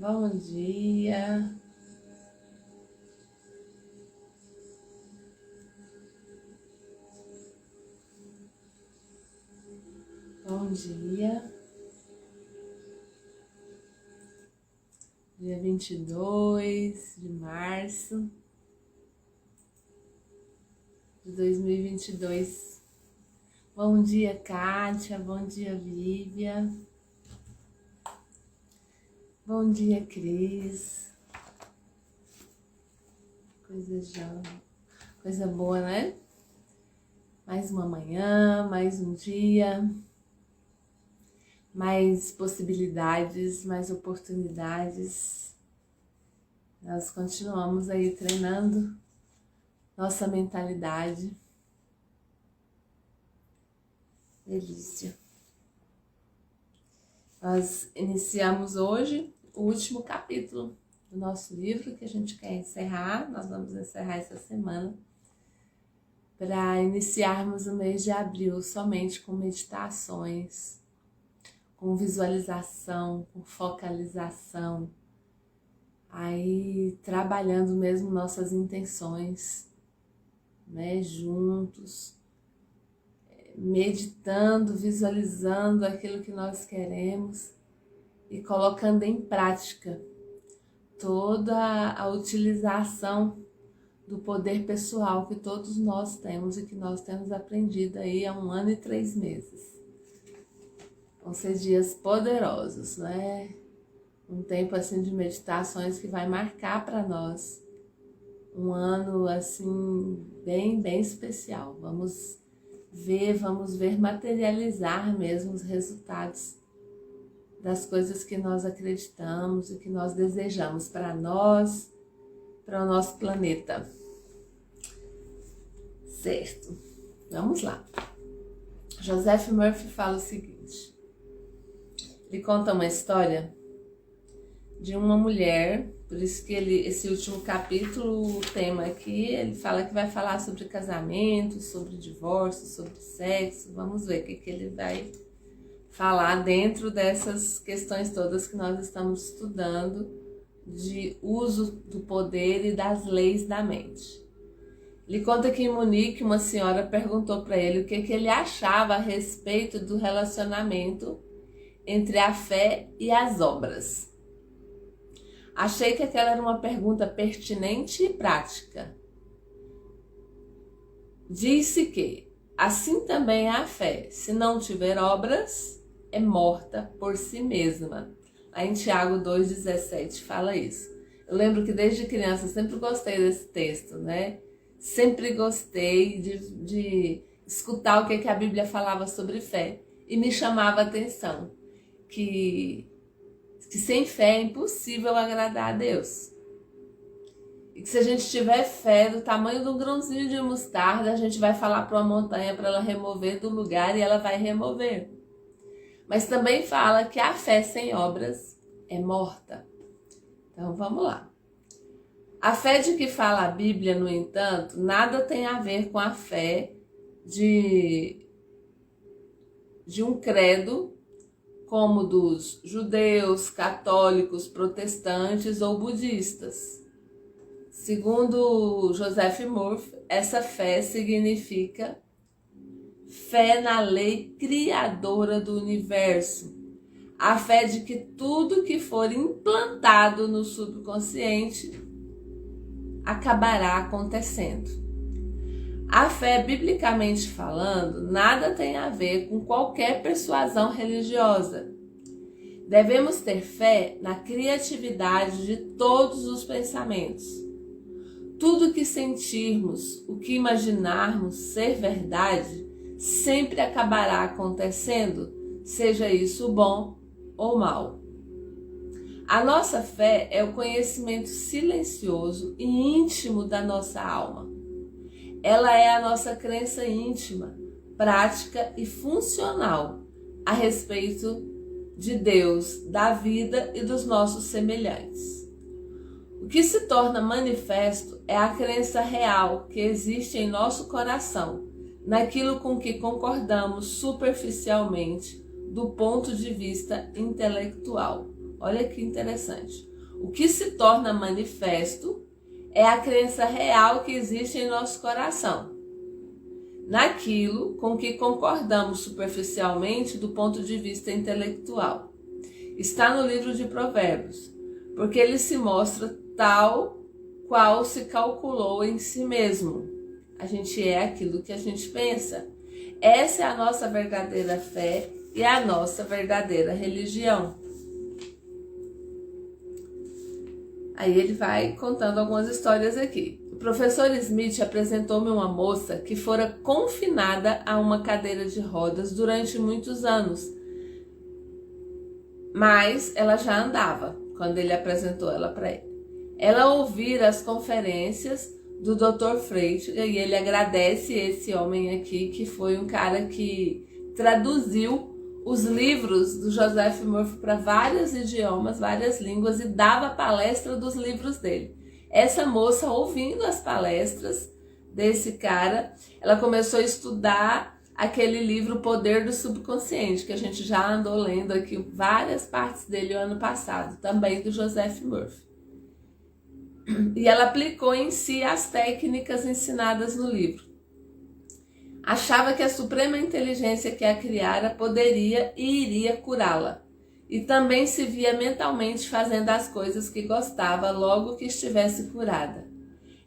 Bom dia. Bom dia. Dia 22 de março de 2022. Bom dia, Kátia. Bom dia, Vívia. Bom dia, Cris. Coisa boa, né? Mais uma manhã, mais um dia, mais possibilidades, mais oportunidades. Nós continuamos aí treinando nossa mentalidade. Delícia. Nós iniciamos hoje o último capítulo do nosso livro que a gente quer encerrar. Nós vamos encerrar essa semana para iniciarmos o mês de abril somente com meditações, com visualização, com focalização, aí trabalhando mesmo nossas intenções, né, juntos, meditando, visualizando aquilo que nós queremos e colocando em prática toda a utilização do poder pessoal que todos nós temos e que nós temos aprendido aí há 1 ano e 3 meses. Vão ser dias poderosos, né? Um tempo assim de meditações que vai marcar para nós um ano assim bem especial. Vamos ver materializar mesmo os resultados das coisas que nós acreditamos e que nós desejamos para nós, para o nosso planeta. Certo, vamos lá. Joseph Murphy fala o seguinte: ele conta uma história de uma mulher, por isso que esse último capítulo, o tema aqui, ele fala que vai falar sobre casamento, sobre divórcio, sobre sexo. Vamos ver o que ele vai falar dentro dessas questões todas que nós estamos estudando de uso do poder e das leis da mente. Ele conta que em Munique uma senhora perguntou para ele o que ele achava a respeito do relacionamento entre a fé e as obras. Achei que aquela era uma pergunta pertinente e prática. Disse que, assim também é a fé, se não tiver obras, é morta por si mesma. Lá em Tiago 2,17 fala isso. Eu lembro que desde criança eu sempre gostei desse texto, né? Sempre gostei de escutar o que a Bíblia falava sobre fé. E me chamava a atenção que sem fé é impossível agradar a Deus. E que se a gente tiver fé do tamanho de um grãozinho de mostarda, a gente vai falar para uma montanha para ela remover do lugar e ela vai remover. Mas também fala que a fé sem obras é morta. Então vamos lá. A fé de que fala a Bíblia, no entanto, nada tem a ver com a fé de um credo como dos judeus, católicos, protestantes ou budistas. Segundo Joseph Murphy, essa fé significa fé na lei criadora do universo, a fé de que tudo que for implantado no subconsciente acabará acontecendo. A fé, biblicamente falando, nada tem a ver com qualquer persuasão religiosa. Devemos ter fé na criatividade de todos os pensamentos. Tudo que sentirmos, o que imaginarmos ser verdade, sempre acabará acontecendo, seja isso bom ou mal. A nossa fé é o conhecimento silencioso e íntimo da nossa alma. Ela é a nossa crença íntima, prática e funcional a respeito de Deus, da vida e dos nossos semelhantes. O que se torna manifesto é a crença real que existe em nosso coração, naquilo com que concordamos superficialmente do ponto de vista intelectual. Olha que interessante. O que se torna manifesto é a crença real que existe em nosso coração, naquilo com que concordamos superficialmente do ponto de vista intelectual. Está no livro de Provérbios, porque ele se mostra tal qual se calculou em si mesmo. A gente é aquilo que a gente pensa. Essa é a nossa verdadeira fé e a nossa verdadeira religião. Aí ele vai contando algumas histórias aqui. O professor Smith apresentou-me uma moça que fora confinada a uma cadeira de rodas durante muitos anos. Mas ela já andava quando ele apresentou ela para ele. Ela ouvira as conferências do Dr. Freud, e ele agradece esse homem aqui, que foi um cara que traduziu os livros do Joseph Murphy para vários idiomas, várias línguas, e dava palestra dos livros dele. Essa moça, ouvindo as palestras desse cara, ela começou a estudar aquele livro O Poder do Subconsciente, que a gente já andou lendo aqui várias partes dele o ano passado, também do Joseph Murphy. E ela aplicou em si as técnicas ensinadas no livro. Achava que a suprema inteligência que a criara poderia e iria curá-la. E também se via mentalmente fazendo as coisas que gostava logo que estivesse curada.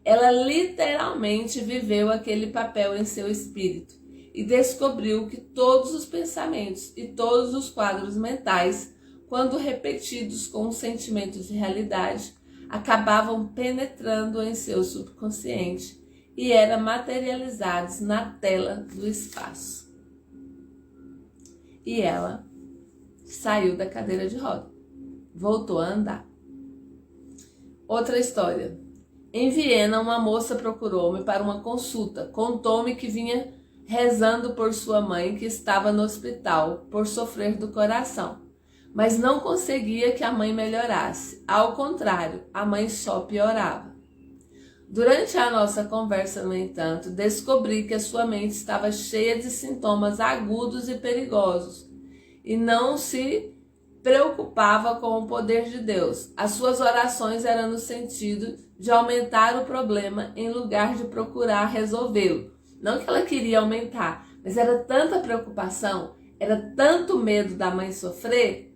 Ela literalmente viveu aquele papel em seu espírito e descobriu que todos os pensamentos e todos os quadros mentais, quando repetidos com um sentimento de realidade, acabavam penetrando em seu subconsciente e eram materializados na tela do espaço. E ela saiu da cadeira de roda, voltou a andar. Outra história. Em Viena, uma moça procurou-me para uma consulta. Contou-me que vinha rezando por sua mãe, que estava no hospital por sofrer do coração, mas não conseguia que a mãe melhorasse. Ao contrário, a mãe só piorava. Durante a nossa conversa, no entanto, descobri que a sua mente estava cheia de sintomas agudos e perigosos e não se preocupava com o poder de Deus. As suas orações eram no sentido de aumentar o problema em lugar de procurar resolvê-lo. Não que ela queria aumentar, mas era tanta preocupação, era tanto medo da mãe sofrer,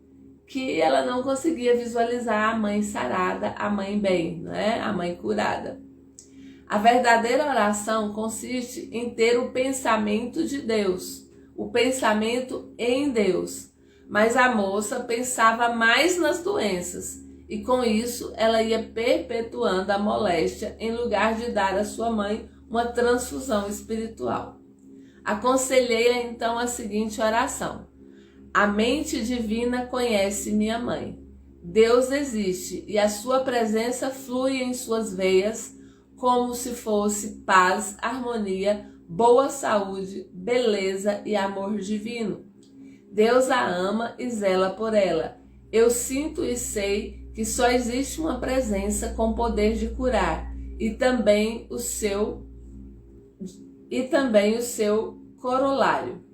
que ela não conseguia visualizar a mãe sarada, a mãe bem, né? A mãe curada. A verdadeira oração consiste em ter o pensamento de Deus, o pensamento em Deus. Mas a moça pensava mais nas doenças e com isso ela ia perpetuando a moléstia em lugar de dar à sua mãe uma transfusão espiritual. Aconselhei-a então a seguinte oração: a mente divina conhece minha mãe. Deus existe e a sua presença flui em suas veias como se fosse paz, harmonia, boa saúde, beleza e amor divino. Deus a ama e zela por ela. Eu sinto e sei que só existe uma presença com poder de curar e também o seu corolário.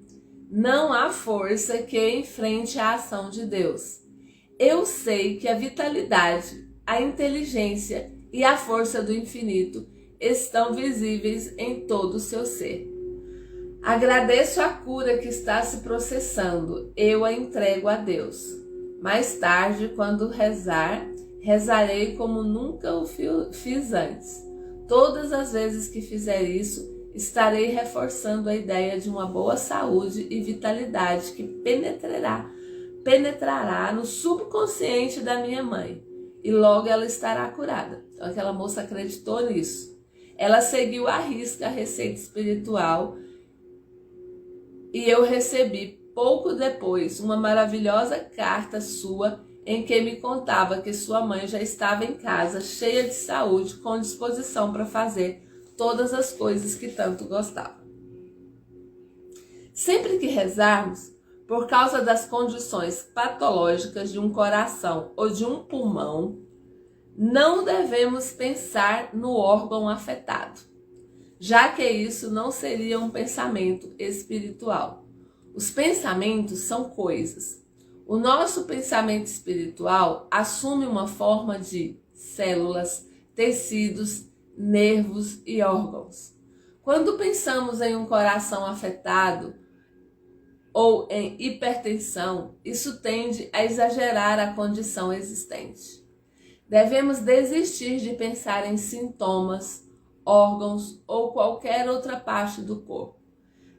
Não há força que enfrente a ação de Deus. Eu sei que a vitalidade, a inteligência e a força do infinito estão visíveis em todo o seu ser. Agradeço a cura que está se processando, eu a entrego a Deus. Mais tarde, quando rezar, rezarei como nunca o fiz antes. Todas as vezes que fizer isso, estarei reforçando a ideia de uma boa saúde e vitalidade que penetrará no subconsciente da minha mãe. E logo ela estará curada. Então aquela moça acreditou nisso. Ela seguiu à risca a receita espiritual e eu recebi pouco depois uma maravilhosa carta sua em que me contava que sua mãe já estava em casa, cheia de saúde, com disposição para fazer todas as coisas que tanto gostava. Sempre que rezarmos, por causa das condições patológicas de um coração ou de um pulmão, não devemos pensar no órgão afetado, já que isso não seria um pensamento espiritual. Os pensamentos são coisas. O nosso pensamento espiritual assume uma forma de células, tecidos, nervos e órgãos. Quando pensamos em um coração afetado ou em hipertensão, isso tende a exagerar a condição existente. Devemos desistir de pensar em sintomas, órgãos ou qualquer outra parte do corpo.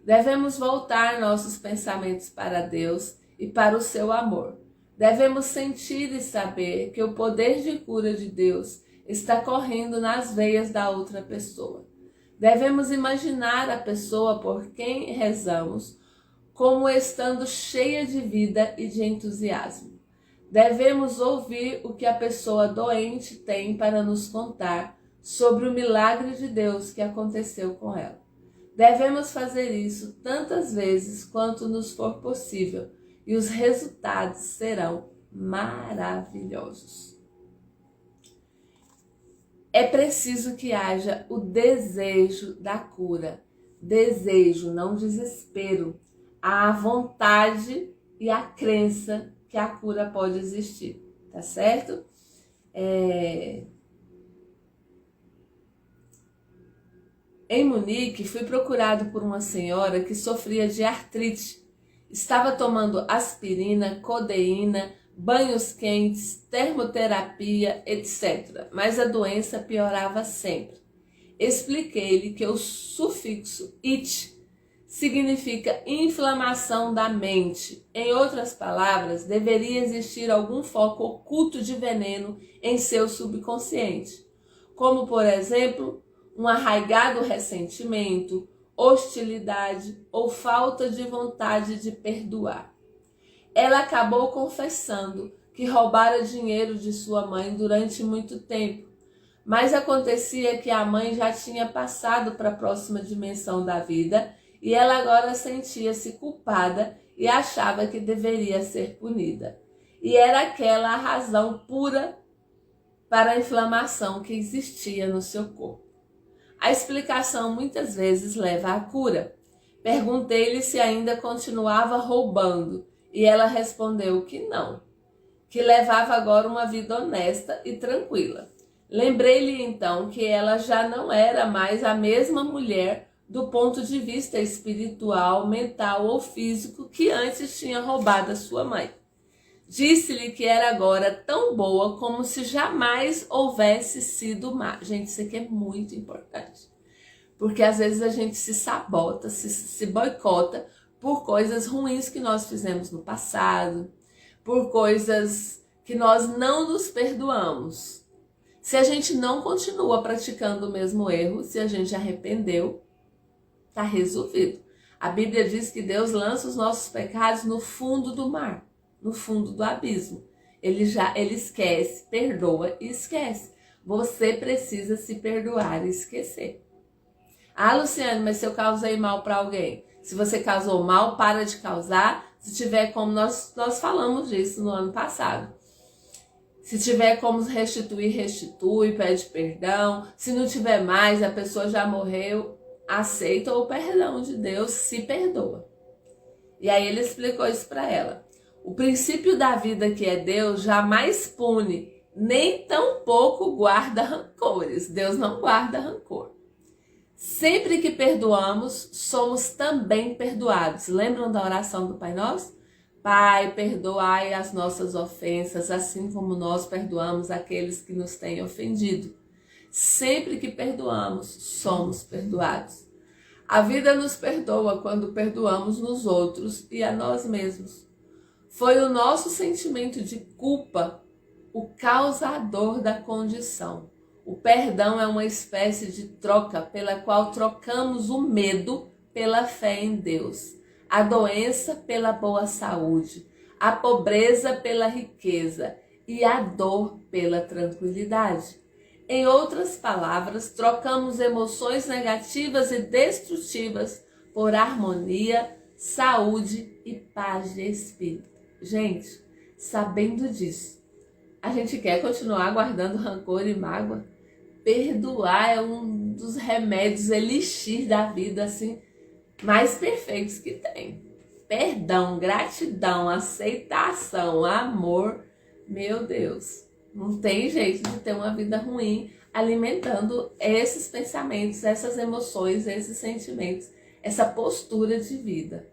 Devemos voltar nossos pensamentos para Deus e para o seu amor. Devemos sentir e saber que o poder de cura de Deus está correndo nas veias da outra pessoa. Devemos imaginar a pessoa por quem rezamos como estando cheia de vida e de entusiasmo. Devemos ouvir o que a pessoa doente tem para nos contar sobre o milagre de Deus que aconteceu com ela. Devemos fazer isso tantas vezes quanto nos for possível e os resultados serão maravilhosos. É preciso que haja o desejo da cura. Desejo, não desespero. A vontade e a crença que a cura pode existir, tá certo? Em Munique, fui procurado por uma senhora que sofria de artrite. Estava tomando aspirina, codeína, banhos quentes, termoterapia, etc. Mas a doença piorava sempre. Expliquei-lhe que o sufixo it significa inflamação da mente. Em outras palavras, deveria existir algum foco oculto de veneno em seu subconsciente, como, por exemplo, um arraigado ressentimento, hostilidade ou falta de vontade de perdoar. Ela acabou confessando que roubara dinheiro de sua mãe durante muito tempo, mas acontecia que a mãe já tinha passado para a próxima dimensão da vida e ela agora sentia-se culpada e achava que deveria ser punida. E era aquela a razão pura para a inflamação que existia no seu corpo. A explicação muitas vezes leva à cura. Perguntei-lhe se ainda continuava roubando e ela respondeu que não, que levava agora uma vida honesta e tranquila. Lembrei-lhe então que ela já não era mais a mesma mulher do ponto de vista espiritual, mental ou físico que antes tinha roubado a sua mãe. Disse-lhe que era agora tão boa como se jamais houvesse sido má. Gente, isso aqui é muito importante. Porque às vezes a gente se sabota, se boicota por coisas ruins que nós fizemos no passado, por coisas que nós não nos perdoamos. Se a gente não continua praticando o mesmo erro, se a gente arrependeu, está resolvido. A Bíblia diz que Deus lança os nossos pecados no fundo do mar, no fundo do abismo. Ele esquece, perdoa e esquece. Você precisa se perdoar e esquecer. Ah, Luciane, mas se eu causei mal para alguém? Se você causou mal, para de causar. Se tiver como, nós falamos disso no ano passado. Se tiver como restituir, restitui, pede perdão. Se não tiver mais, a pessoa já morreu, aceita o perdão de Deus, se perdoa. E aí ele explicou isso para ela. O princípio da vida, que é Deus, jamais pune, nem tampouco guarda rancores. Deus não guarda rancor. Sempre que perdoamos, somos também perdoados. Lembram da oração do Pai Nosso? Pai, perdoai as nossas ofensas, assim como nós perdoamos aqueles que nos têm ofendido. Sempre que perdoamos, somos perdoados. A vida nos perdoa quando perdoamos nos outros e a nós mesmos. Foi o nosso sentimento de culpa o causador da condição. O perdão é uma espécie de troca pela qual trocamos o medo pela fé em Deus, a doença pela boa saúde, a pobreza pela riqueza e a dor pela tranquilidade. Em outras palavras, trocamos emoções negativas e destrutivas por harmonia, saúde e paz de espírito. Gente, sabendo disso, a gente quer continuar guardando rancor e mágoa? Perdoar é um dos remédios elixir da vida, assim, mais perfeitos que tem. perdão, gratidão, aceitação, amor, meu Deus, não tem jeito de ter uma vida ruim alimentando esses pensamentos, essas emoções, esses sentimentos, essa postura de vida.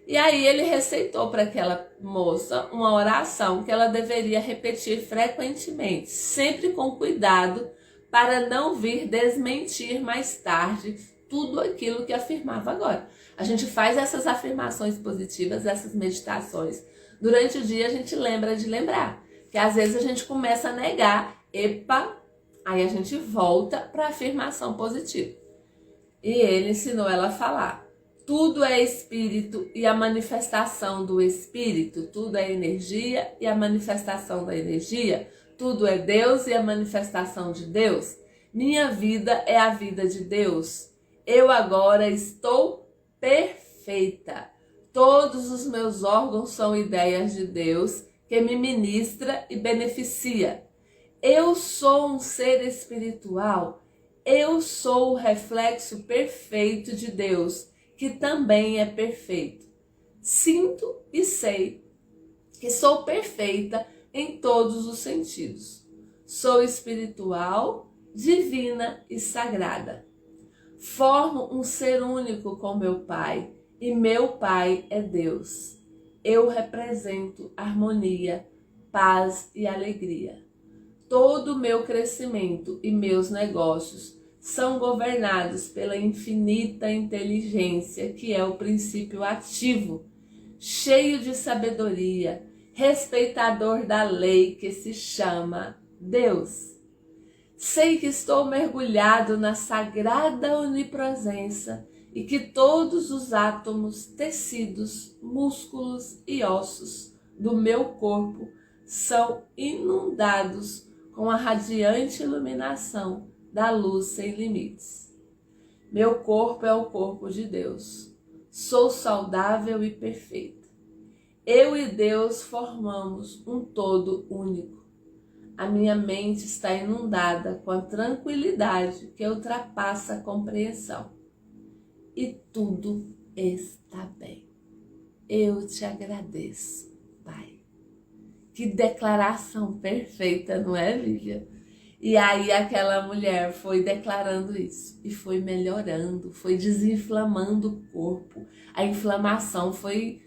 E aí ele receitou para aquela moça uma oração que ela deveria repetir frequentemente, sempre com cuidado, para não vir desmentir mais tarde tudo aquilo que afirmava agora. A gente faz essas afirmações positivas, essas meditações. Durante o dia a gente lembra de lembrar. Que às vezes a gente começa a negar, epa, aí a gente volta para a afirmação positiva. E ele ensinou ela a falar. Tudo é espírito e a manifestação do espírito. Tudo é energia e a manifestação da energia. Tudo é Deus e a manifestação de Deus. Minha vida é a vida de Deus. Eu agora estou perfeita. Todos os meus órgãos são ideias de Deus que me ministra e beneficia. Eu sou um ser espiritual. Eu sou o reflexo perfeito de Deus, que também é perfeito. Sinto e sei que sou perfeita em todos os sentidos. Sou espiritual, divina e sagrada. Formo um ser único com meu Pai, e meu Pai é Deus. Eu represento harmonia, paz e alegria. Todo o meu crescimento e meus negócios são governados pela infinita inteligência, que é o princípio ativo, cheio de sabedoria, respeitador da lei que se chama Deus. Sei que estou mergulhado na sagrada onipresença e que todos os átomos, tecidos, músculos e ossos do meu corpo são inundados com a radiante iluminação da luz sem limites. Meu corpo é o corpo de Deus. Sou saudável e perfeita. Eu e Deus formamos um todo único. A minha mente está inundada com a tranquilidade que ultrapassa a compreensão. E tudo está bem. Eu te agradeço, Pai. Que declaração perfeita, não é, Lívia? E aí aquela mulher foi declarando isso e foi melhorando, foi desinflamando o corpo. A inflamação foi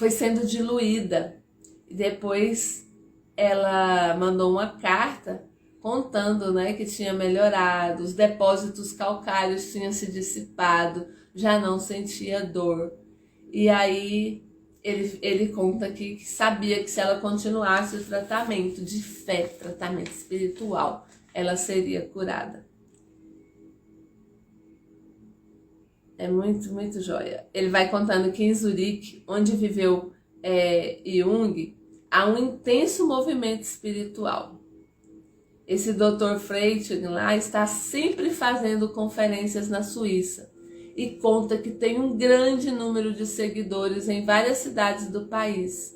sendo diluída. E depois ela mandou uma carta contando, né, que tinha melhorado, os depósitos calcários tinham se dissipado, já não sentia dor. E aí ele conta aqui que sabia que se ela continuasse o tratamento de fé, tratamento espiritual, ela seria curada. É muito, muito joia. Ele vai contando que em Zurique, onde viveu Jung, há um intenso movimento espiritual. Esse Dr. Freytag lá está sempre fazendo conferências na Suíça e conta que tem um grande número de seguidores em várias cidades do país.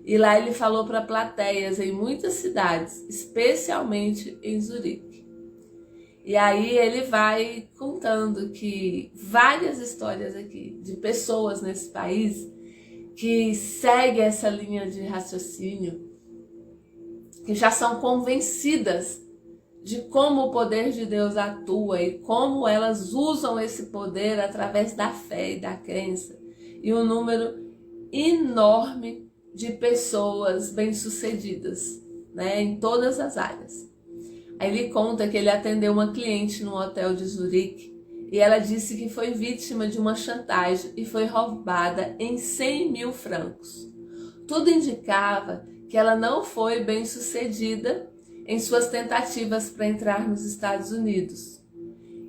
E lá ele falou para plateias em muitas cidades, especialmente em Zurique. E aí ele vai contando que várias histórias aqui de pessoas nesse país que seguem essa linha de raciocínio, que já são convencidas de como o poder de Deus atua e como elas usam esse poder através da fé e da crença. E um número enorme de pessoas bem-sucedidas, né, em todas as áreas. Aí ele conta que ele atendeu uma cliente no hotel de Zurique e ela disse que foi vítima de uma chantagem e foi roubada em 100 mil francos. Tudo indicava que ela não foi bem-sucedida em suas tentativas para entrar nos Estados Unidos.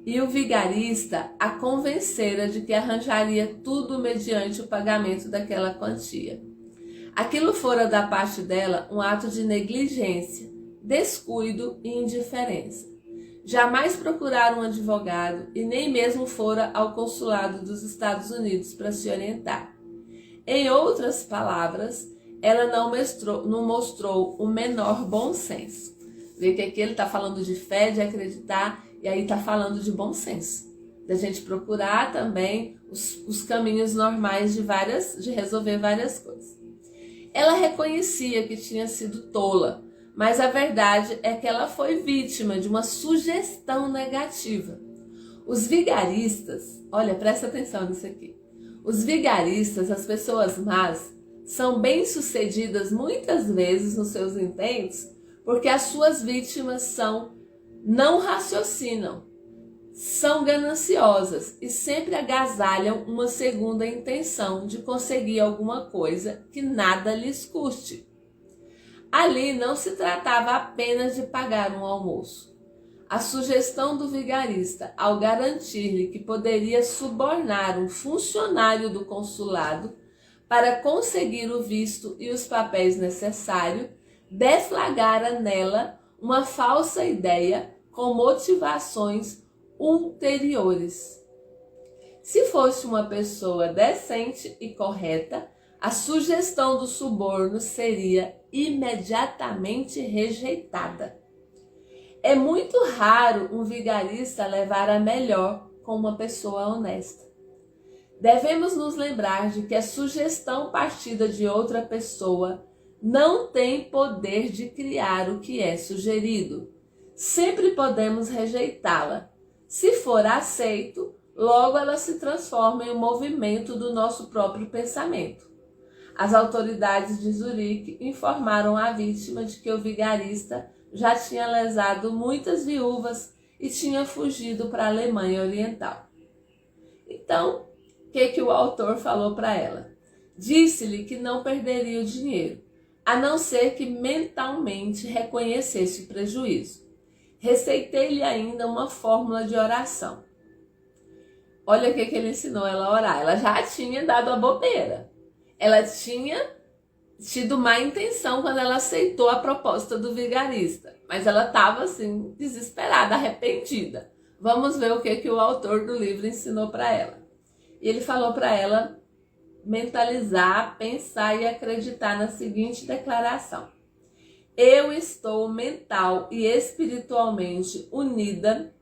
E o vigarista a convencera de que arranjaria tudo mediante o pagamento daquela quantia. Aquilo fora da parte dela um ato de negligência, descuido e indiferença. Jamais procuraram um advogado e nem mesmo fora ao consulado dos Estados Unidos para se orientar. Em outras palavras, ela não mostrou o menor bom senso. Vê que aqui ele está falando de fé, de acreditar, e aí está falando de bom senso. da gente procurar também os caminhos normais de resolver várias coisas. Ela reconhecia que tinha sido tola, mas a verdade é que ela foi vítima de uma sugestão negativa. Os vigaristas, olha, presta atenção nisso aqui. Os vigaristas, as pessoas más, são bem-sucedidas muitas vezes nos seus intentos porque as suas vítimas não raciocinam, são gananciosas e sempre agasalham uma segunda intenção de conseguir alguma coisa que nada lhes custe. Ali não se tratava apenas de pagar um almoço. A sugestão do vigarista, ao garantir-lhe que poderia subornar um funcionário do consulado para conseguir o visto e os papéis necessários, deflagrara nela uma falsa ideia com motivações ulteriores. Se fosse uma pessoa decente e correta, a sugestão do suborno seria imediatamente rejeitada. É muito raro um vigarista levar a melhor com uma pessoa honesta. Devemos nos lembrar de que a sugestão partida de outra pessoa não tem poder de criar o que é sugerido. Sempre podemos rejeitá-la. Se for aceito, logo ela se transforma em um movimento do nosso próprio pensamento. As autoridades de Zurique informaram a vítima de que o vigarista já tinha lesado muitas viúvas e tinha fugido para a Alemanha Oriental. Então, o que o autor falou para ela? Disse-lhe que não perderia o dinheiro, a não ser que mentalmente reconhecesse o prejuízo. Receitei-lhe ainda uma fórmula de oração. Olha o que ele ensinou ela a orar. Ela já tinha dado a bobeira. Ela tinha tido má intenção quando ela aceitou a proposta do vigarista. Mas ela estava assim, desesperada, arrependida. Vamos ver o que o autor do livro ensinou para ela. E ele falou para ela mentalizar, pensar e acreditar na seguinte declaração: eu estou mental e espiritualmente unida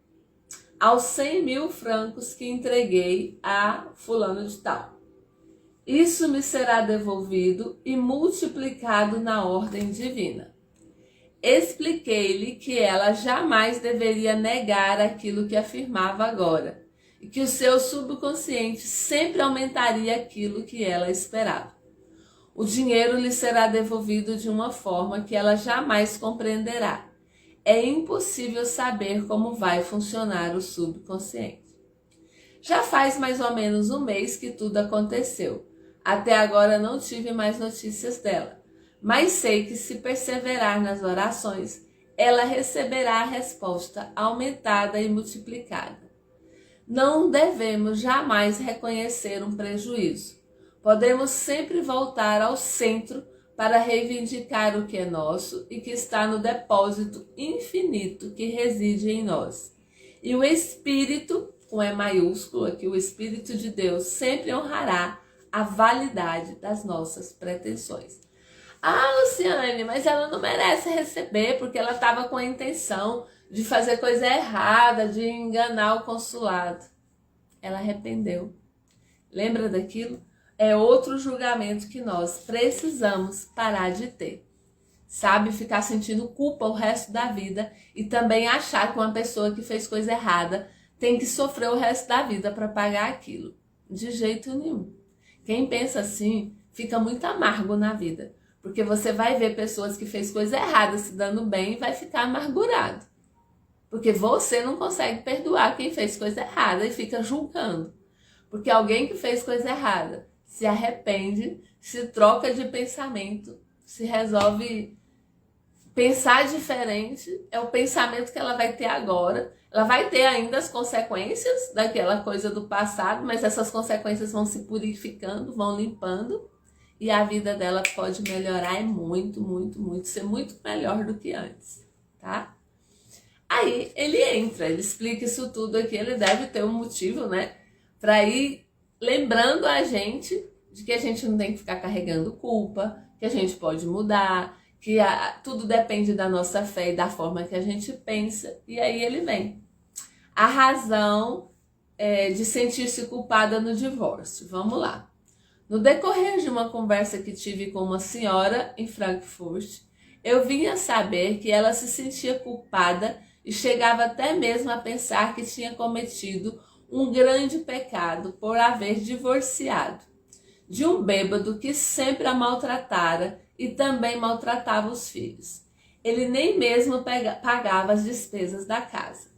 aos 100.000 francos que entreguei a fulano de tal. Isso me será devolvido e multiplicado na ordem divina. Expliquei-lhe que ela jamais deveria negar aquilo que afirmava agora, e que o seu subconsciente sempre aumentaria aquilo que ela esperava. O dinheiro lhe será devolvido de uma forma que ela jamais compreenderá. É impossível saber como vai funcionar o subconsciente. Já faz mais ou menos um mês que tudo aconteceu. Até agora não tive mais notícias dela, mas sei que se perseverar nas orações, ela receberá a resposta aumentada e multiplicada. Não devemos jamais reconhecer um prejuízo. Podemos sempre voltar ao centro para reivindicar o que é nosso e que está no depósito infinito que reside em nós. E o Espírito, com E maiúsculo aqui, o Espírito de Deus, sempre honrará a validade das nossas pretensões. Ah, Luciane, mas ela não merece receber porque ela estava com a intenção de fazer coisa errada, de enganar o consulado. Ela arrependeu. Lembra daquilo? É outro julgamento que nós precisamos parar de ter. Sabe, ficar sentindo culpa o resto da vida e também achar que uma pessoa que fez coisa errada tem que sofrer o resto da vida para pagar aquilo. De jeito nenhum. Quem pensa assim fica muito amargo na vida, porque você vai ver pessoas que fez coisa errada se dando bem e vai ficar amargurado. Porque você não consegue perdoar quem fez coisa errada e fica julgando. Porque alguém que fez coisa errada se arrepende, se troca de pensamento, se resolve pensar diferente, é o pensamento que ela vai ter agora. Ela vai ter ainda as consequências daquela coisa do passado, mas essas consequências vão se purificando, vão limpando, e a vida dela pode melhorar muito, muito, muito, ser muito melhor do que antes, tá? Aí ele entra, ele explica isso tudo aqui, ele deve ter um motivo, né, para ir lembrando a gente de que a gente não tem que ficar carregando culpa, que a gente pode mudar, que tudo depende da nossa fé e da forma que a gente pensa. E aí ele vem. A razão de sentir-se culpada no divórcio. Vamos lá. No decorrer de uma conversa que tive com uma senhora em Frankfurt, eu vinha saber que ela se sentia culpada e chegava até mesmo a pensar que tinha cometido um grande pecado por haver divorciado de um bêbado que sempre a maltratara e também maltratava os filhos. Ele nem mesmo pagava as despesas da casa.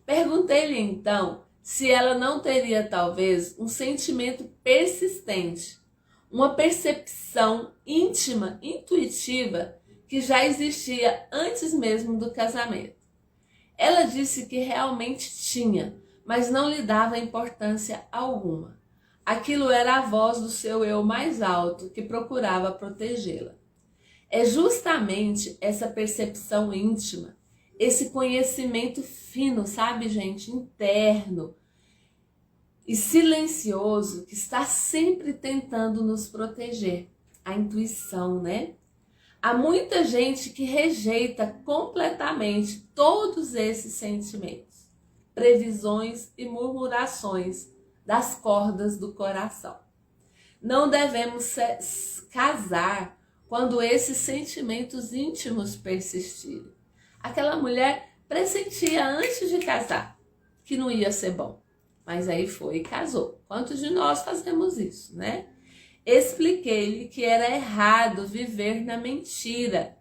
Perguntei-lhe então se ela não teria talvez um sentimento persistente, uma percepção íntima, intuitiva, que já existia antes mesmo do casamento. Ela disse que realmente tinha, mas não lhe dava importância alguma. Aquilo era a voz do seu eu mais alto que procurava protegê-la. É justamente essa percepção íntima, esse conhecimento fino, sabe, gente, interno e silencioso, que está sempre tentando nos proteger. A intuição, né? Há muita gente que rejeita completamente todos esses sentimentos, previsões e murmurações das cordas do coração. Não devemos casar quando esses sentimentos íntimos persistirem. Aquela mulher pressentia antes de casar que não ia ser bom, mas aí foi e casou. Quantos de nós fazemos isso, né? Expliquei-lhe que era errado viver na mentira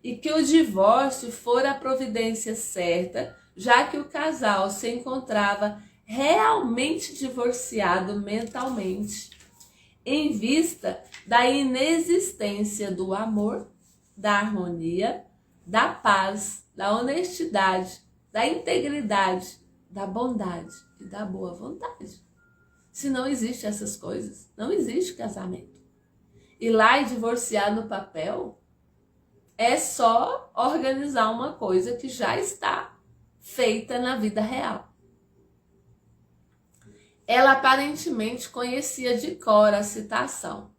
e que o divórcio fora a providência certa, já que o casal se encontrava realmente divorciado mentalmente, em vista da inexistência do amor, da harmonia, da paz, da honestidade, da integridade, da bondade e da boa vontade. Se não existem essas coisas, não existe casamento. Ir lá e divorciar no papel é só organizar uma coisa que já está feita na vida real. Ela aparentemente conhecia de cor a citação,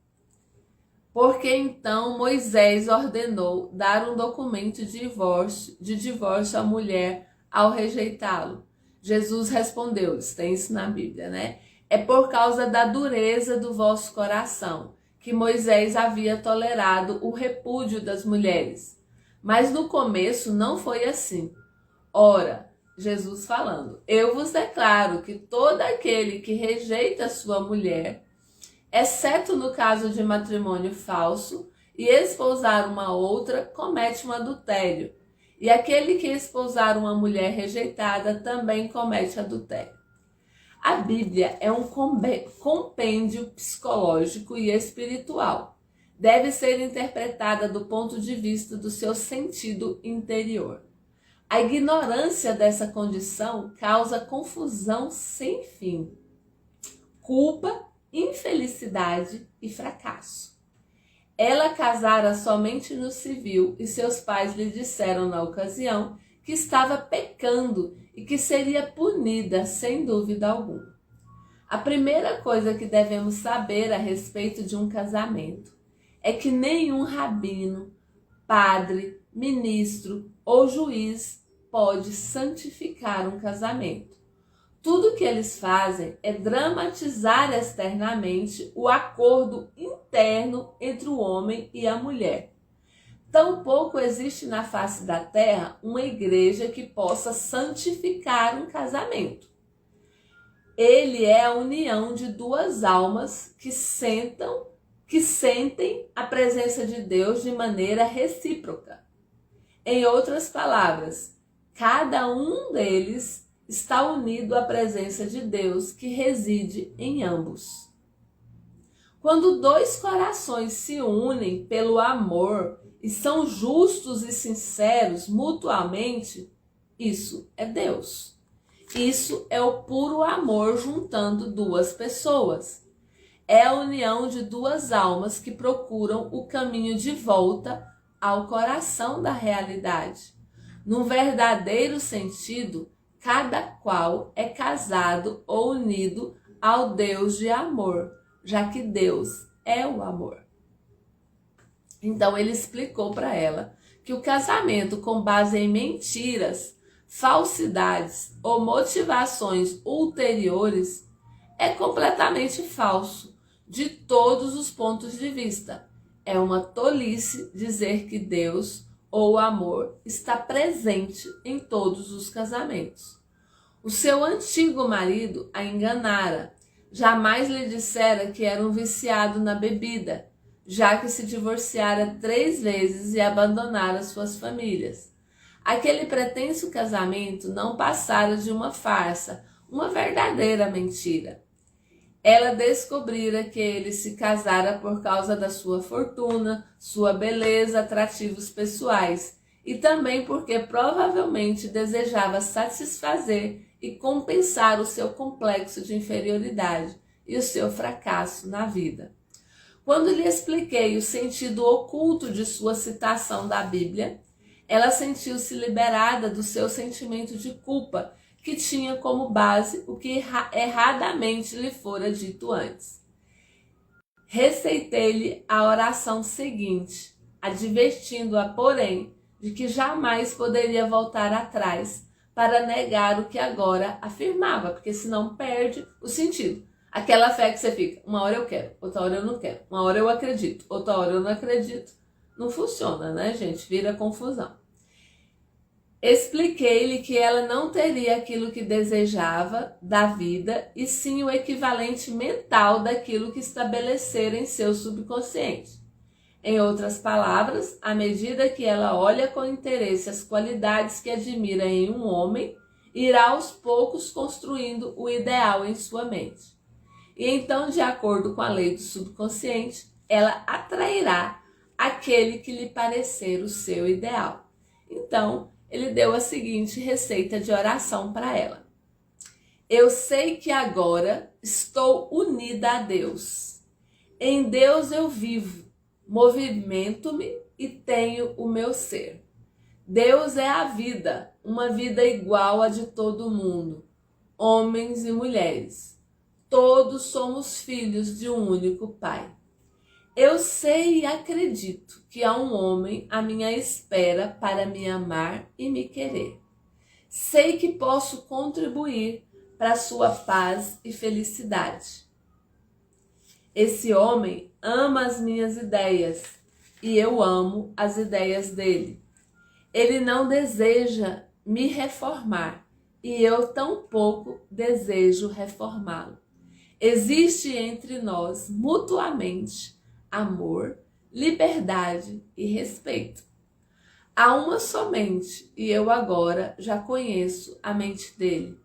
porque então Moisés ordenou dar um documento de divórcio à mulher ao rejeitá-lo. Jesus respondeu-lhes, tem isso na Bíblia, né? É por causa da dureza do vosso coração que Moisés havia tolerado o repúdio das mulheres. Mas no começo não foi assim. Ora, Jesus falando, eu vos declaro que todo aquele que rejeita sua mulher, exceto no caso de matrimônio falso, e espousar uma outra, comete um adultério. E aquele que espousar uma mulher rejeitada também comete adultério. A Bíblia é um compêndio psicológico e espiritual. Deve ser interpretada do ponto de vista do seu sentido interior. A ignorância dessa condição causa confusão sem fim, culpa, infelicidade e fracasso. Ela casara somente no civil e seus pais lhe disseram na ocasião que estava pecando e que seria punida sem dúvida alguma. A primeira coisa que devemos saber a respeito de um casamento é que nenhum rabino, padre, ministro ou juiz pode santificar um casamento. Tudo que eles fazem é dramatizar externamente o acordo interno entre o homem e a mulher. Tampouco existe na face da terra uma igreja que possa santificar um casamento. Ele é a união de duas almas que sentem a presença de Deus de maneira recíproca. Em outras palavras, cada um deles está unido à presença de Deus que reside em ambos. Quando dois corações se unem pelo amor e são justos e sinceros mutuamente, isso é Deus. Isso é o puro amor juntando duas pessoas. É a união de duas almas que procuram o caminho de volta ao coração da realidade. Num verdadeiro sentido, cada qual é casado ou unido ao Deus de amor, já que Deus é o amor. Então ele explicou para ela que o casamento com base em mentiras falsidades ou motivações ulteriores é completamente falso de todos os pontos de vista. É uma tolice dizer que Deus ou o amor está presente em todos os casamentos. O seu antigo marido a enganara, jamais lhe dissera que era um viciado na bebida, já que se divorciara 3 vezes e abandonara suas famílias. Aquele pretenso casamento não passara de uma farsa, uma verdadeira mentira. Ela descobrira que ele se casara por causa da sua fortuna, sua beleza, atrativos pessoais, e também porque provavelmente desejava satisfazer e compensar o seu complexo de inferioridade e o seu fracasso na vida. Quando lhe expliquei o sentido oculto de sua citação da Bíblia, ela sentiu-se liberada do seu sentimento de culpa, que tinha como base o que erradamente lhe fora dito antes. Receitei-lhe a oração seguinte, advertindo-a, porém, de que jamais poderia voltar atrás para negar o que agora afirmava, porque senão perde o sentido. Aquela fé que você fica, uma hora eu quero, outra hora eu não quero, uma hora eu acredito, outra hora eu não acredito. Não funciona, né, gente? Vira confusão. Expliquei-lhe que ela não teria aquilo que desejava da vida, e sim o equivalente mental daquilo que estabelecera em seu subconsciente. Em outras palavras, à medida que ela olha com interesse as qualidades que admira em um homem, irá aos poucos construindo o ideal em sua mente. E então, de acordo com a lei do subconsciente, ela atrairá aquele que lhe parecer o seu ideal. Então, ele deu a seguinte receita de oração para ela. Eu sei que agora estou unida a Deus. Em Deus eu vivo, movimento-me e tenho o meu ser. Deus é a vida, uma vida igual à de todo mundo, homens e mulheres. Todos somos filhos de um único Pai. Eu sei e acredito que há um homem à minha espera para me amar e me querer. Sei que posso contribuir para a sua paz e felicidade. Esse homem ama as minhas ideias e eu amo as ideias dele. Ele não deseja me reformar e eu tampouco desejo reformá-lo. Existe entre nós mutuamente amor, liberdade e respeito. Há uma somente e eu agora já conheço a mente dele.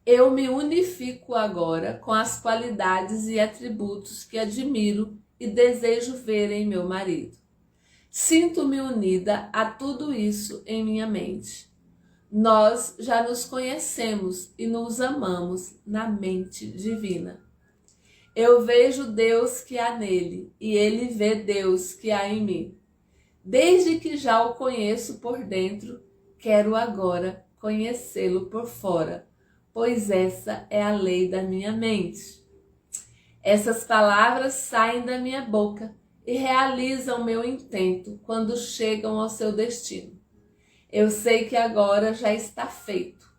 Eu me unifico agora com as qualidades e atributos que admiro e desejo ver em meu marido. Sinto-me unida a tudo isso em minha mente. Nós já nos conhecemos e nos amamos na mente divina. Eu vejo Deus que há nele e ele vê Deus que há em mim. Desde que já o conheço por dentro, quero agora conhecê-lo por fora, pois essa é a lei da minha mente. Essas palavras saem da minha boca e realizam meu intento quando chegam ao seu destino. Eu sei que agora já está feito,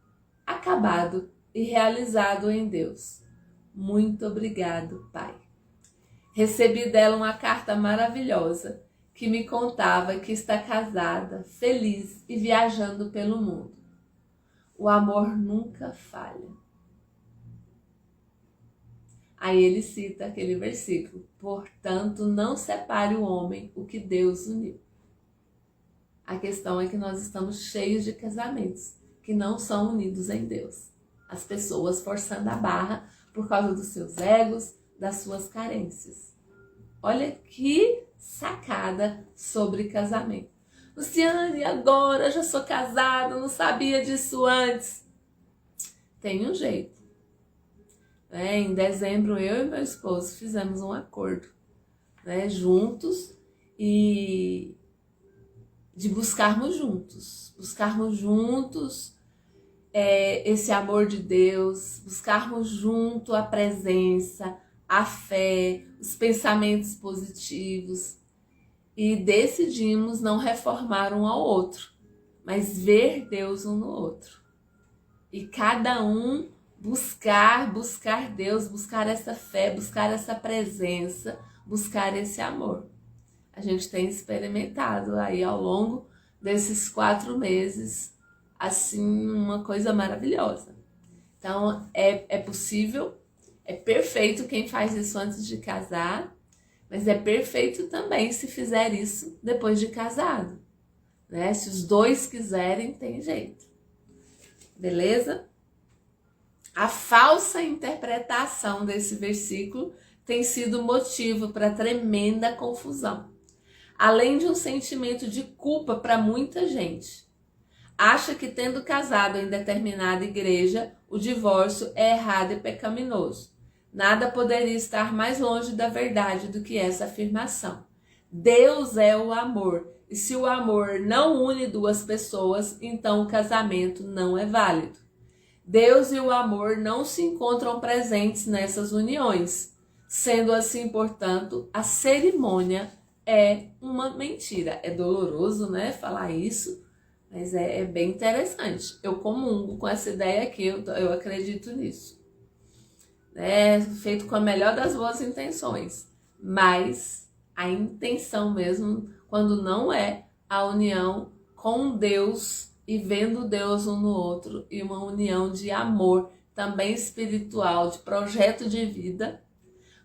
acabado e realizado em Deus. Muito obrigado, Pai. Recebi dela uma carta maravilhosa que me contava que está casada, feliz e viajando pelo mundo. O amor nunca falha. Aí ele cita aquele versículo: portanto, não separe o homem o que Deus uniu. A questão é que nós estamos cheios de casamentos que não são unidos em Deus. As pessoas forçando a barra por causa dos seus egos, das suas carências. Olha que sacada sobre casamento. Luciane, agora já sou casada, não sabia disso antes. Tem um jeito. Em dezembro, eu e meu esposo fizemos um acordo, juntos, e de buscarmos juntos esse amor de Deus, buscarmos junto a presença, a fé, os pensamentos positivos, e decidimos não reformar um ao outro, mas ver Deus um no outro. E cada um buscar Deus, buscar essa fé, buscar essa presença, buscar esse amor. A gente tem experimentado aí ao longo desses 4 meses, assim, uma coisa maravilhosa. Então, é possível, é perfeito quem faz isso antes de casar, mas é perfeito também se fizer isso depois de casado, né? Se os dois quiserem, tem jeito. Beleza? A falsa interpretação desse versículo tem sido motivo para tremenda confusão, além de um sentimento de culpa para muita gente. Acha que tendo casado em determinada igreja, o divórcio é errado e pecaminoso. Nada poderia estar mais longe da verdade do que essa afirmação. Deus é o amor, e se o amor não une 2 pessoas, então o casamento não é válido. Deus e o amor não se encontram presentes nessas uniões. Sendo assim, portanto, a cerimônia é uma mentira. É doloroso, né, falar isso, mas é bem interessante. Eu comungo com essa ideia aqui, eu acredito nisso. É feito com a melhor das boas intenções, mas a intenção mesmo, quando não é a união com Deus e vendo Deus um no outro, e uma união de amor, também espiritual, de projeto de vida,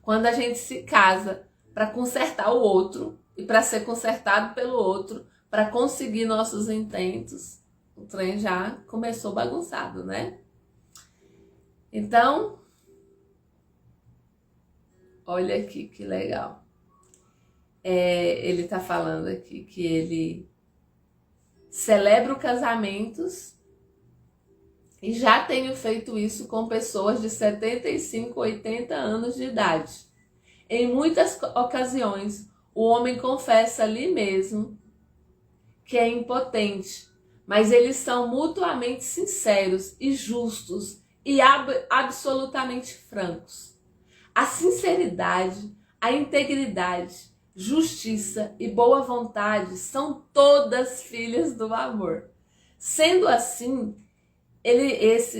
quando a gente se casa para consertar o outro e para ser consertado pelo outro, para conseguir nossos intentos, o trem já começou bagunçado, né? Então, olha aqui que legal. Ele está falando aqui que ele celebra casamentos e já tenho feito isso com pessoas de 75, 80 anos de idade. Em muitas ocasiões, o homem confessa ali mesmo que é impotente, mas eles são mutuamente sinceros e justos e absolutamente francos. A sinceridade, a integridade, justiça e boa vontade são todas filhas do amor. Sendo assim,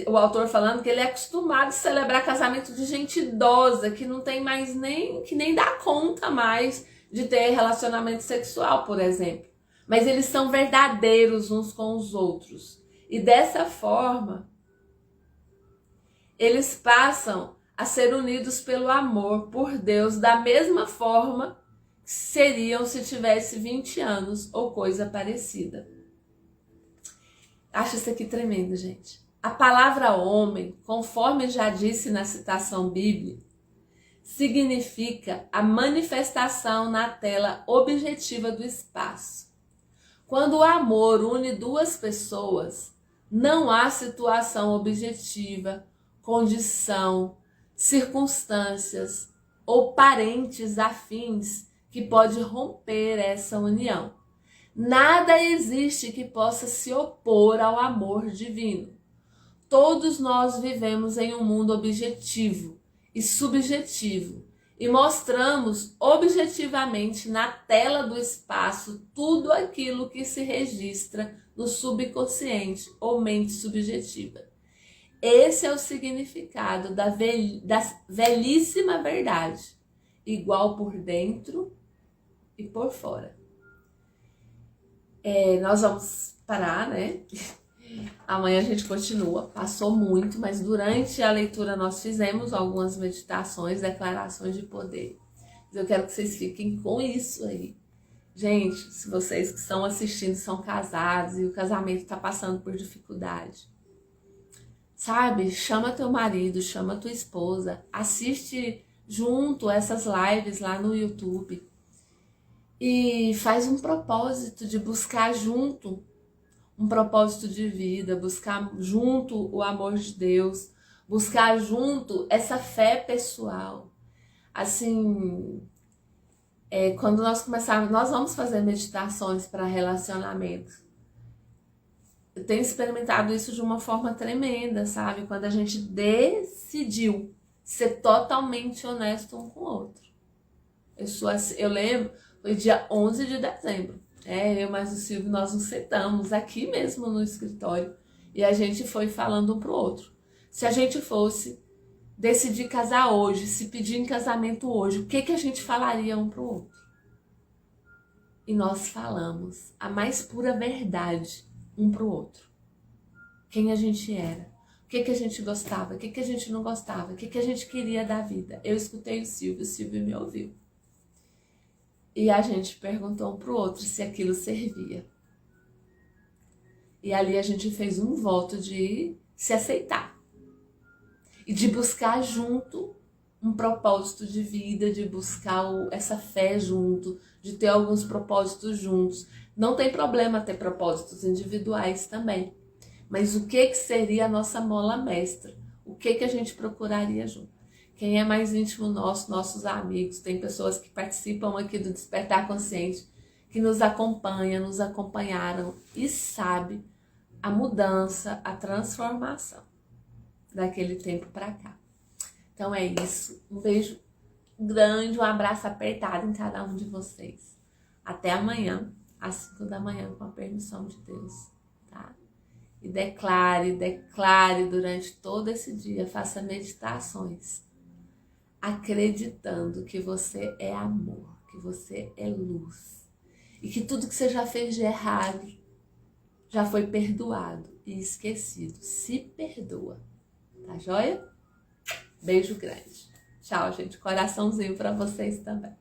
o autor falando que ele é acostumado a celebrar casamento de gente idosa, que não tem mais que nem dá conta mais de ter relacionamento sexual, por exemplo. Mas eles são verdadeiros uns com os outros. E dessa forma, eles passam a ser unidos pelo amor por Deus da mesma forma que seriam se tivesse 20 anos ou coisa parecida. Acho isso aqui tremendo, gente. A palavra homem, conforme já disse na citação bíblica, significa a manifestação na tela objetiva do espaço. Quando o amor une 2 pessoas, não há situação objetiva, condição, circunstâncias ou parentes afins que pode romper essa união. Nada existe que possa se opor ao amor divino. Todos nós vivemos em um mundo objetivo e subjetivo e mostramos objetivamente na tela do espaço tudo aquilo que se registra no subconsciente ou mente subjetiva. Esse é o significado da velhíssima verdade, igual por dentro e por fora. Nós vamos parar, né? Amanhã a gente continua. Passou muito, mas durante a leitura nós fizemos algumas meditações, declarações de poder. Eu quero que vocês fiquem com isso aí. Gente, se vocês que estão assistindo são casados e o casamento está passando por dificuldade, sabe? Chama teu marido, chama tua esposa, assiste junto essas lives lá no YouTube e faz um propósito de buscar junto um propósito de vida, buscar junto o amor de Deus, buscar junto essa fé pessoal. Assim, quando nós começarmos, nós vamos fazer meditações para relacionamento. Eu tenho experimentado isso de uma forma tremenda, sabe? Quando a gente decidiu ser totalmente honesto um com o outro. Eu lembro, foi dia 11 de dezembro. Eu mais o Silvio, nós nos sentamos aqui mesmo no escritório e a gente foi falando um pro outro. Se a gente fosse decidir casar hoje, se pedir em casamento hoje, o que a gente falaria um pro outro? E nós falamos a mais pura verdade um pro outro. Quem a gente era, o que a gente gostava, o que a gente não gostava, o que a gente queria da vida. Eu escutei o Silvio me ouviu. E a gente perguntou um pro outro se aquilo servia. E ali a gente fez um voto de se aceitar. E de buscar junto um propósito de vida, de buscar essa fé junto, de ter alguns propósitos juntos. Não tem problema ter propósitos individuais também. Mas o que seria a nossa mola mestra? O que a gente procuraria junto? Quem é mais íntimo nosso, nossos amigos, tem pessoas que participam aqui do Despertar Consciente, que nos acompanham, nos acompanharam e sabe a mudança, a transformação daquele tempo para cá. Então é isso. Um beijo grande, um abraço apertado em cada um de vocês. Até amanhã, às 5 da manhã, com a permissão de Deus, tá? E declare durante todo esse dia, faça meditações, acreditando que você é amor, que você é luz. E que tudo que você já fez de errado já foi perdoado e esquecido. Se perdoa, tá joia? Beijo grande. Tchau, gente. Coraçãozinho pra vocês também.